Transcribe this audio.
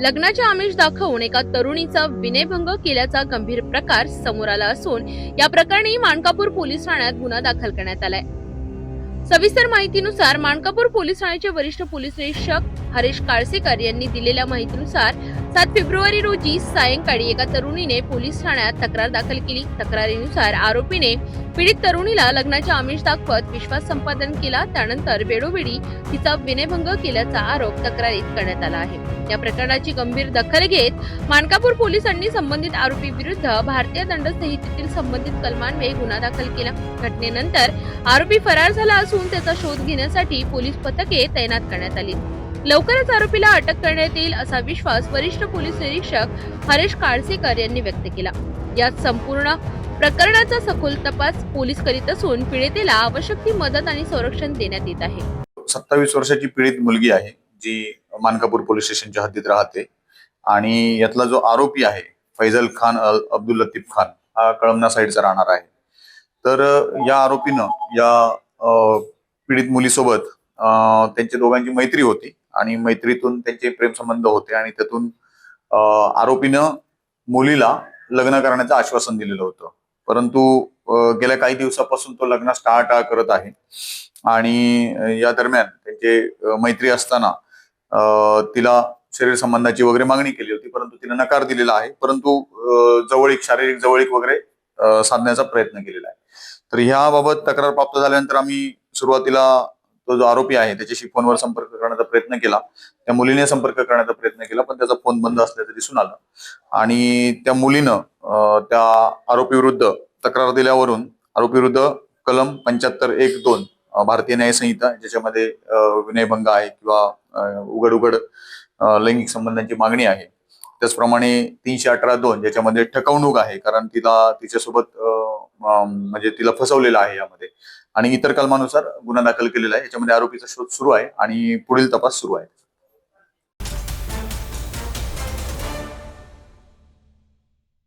लग्नाचे आमिष दाखवून एका तरुणीचा विनयभंग केल्याचा गंभीर प्रकार समोर आला असून या प्रकरणी मानकापूर पोलीस ठाण्यात गुन्हा दाखल करण्यात आलाय। सविस्तर माहितीनुसार मानकापूर पोलीस ठाण्याचे वरिष्ठ पोलीस निरीक्षक हरीश काळसेकर यांनी दिलेल्या माहितीनुसार 7 फेब्रुवारी रोजी सायंकाळी एका तरुणीने पोलीस ठाण्यात तक्रार दाखल केली। तक्रारीनुसार आरोपीने पीडित तरुणीला लग्नाचे आमिष दाखवत विश्वास संपादन केला, त्यानंतर वेळोवेळी तिचा विनयभंग केल्याचा आरोप तक्रारीत करण्यात आला आहे। या प्रकरणाची गंभीर दखल घेत मानकापूर पोलिसांनी संबंधित आरोपी विरुद्ध भारतीय दंड संहितेतील संबंधित कलमान्वये गुन्हा दाखल केला। घटनेनंतर आरोपी फरार झाला असून त्याचा शोध घेण्यासाठी पोलीस पथके तैनात करण्यात आली। लवकरच आरोपीला अटक करण्यात येईल असा विश्वास वरिष्ठ पोलीस निरीक्षक हरीश काळसेकर यांनी व्यक्त केला। या संपूर्ण प्रकरणाचा सखोल तपास पोलीस करीत असून पीडितेला आवश्यक ती मदत आणि संरक्षण देण्यात येत आहे। 27 वर्षाची पीडित मुलगी आहे जी मानकापूर पोलीस स्टेशनच्या हद्दीत राहते आणि यातला जो आरोपी आहे फैजल खान अब्दुल लतीफ खान हा कळमना साईडचा राहणार आहे। तर या आरोपीनं या पीडित मुलीसोबत त्यांच्या दोघांची मैत्री होती आणि मैत्रीतून त्यांचे प्रेमसंबंध होते आणि त्यातून आरोपीनं मुलीला लग्न करण्याचं आश्वासन दिलेलं होतं, परंतु गेल्या काही दिवसापासून तो लग्नास टाळाटाळ करत आहे आणि या दरम्यान त्यांचे मैत्री असताना तिला शरीर संबंधाची वगैरे मागणी केली होती, परंतु तिने नकार दिलेला आहे। परंतु शारीरिक जवळीक वगैरे साधण्याचा प्रयत्न केलेला आहे। तर ह्याबाबत तक्रार प्राप्त झाल्यानंतर आम्ही सुरुवातीला तो जो आरोपी आहे त्याच्याशी फोनवर संपर्क करण्याचा प्रयत्न केला, त्या मुलीने संपर्क करण्याचा प्रयत्न केला, पण त्याचा फोन बंद असल्याचं दिसून आलं आणि त्या मुलीनं त्या आरोपी विरुद्ध तक्रार दिल्यावरून आरोपी विरुद्ध कलम 75(1)(2 भारतीय न्याय संहिता ज्याच्यामध्ये विनयभंग आहे किंवा उघड लैंगिक संबंधांची मागणी आहे, त्याचप्रमाणे 318(2) ज्याच्यामध्ये ठकवणूक आहे, कारण तिला तिच्यासोबत म्हणजे तिला फसवलेलं आहे यामध्ये, आणि इतर कलमानुसार गुन्हा दाखल केलेला आहे। याच्यामध्ये आरोपीचा शोध सुरू आहे आणि पुढील तपास सुरू आहे।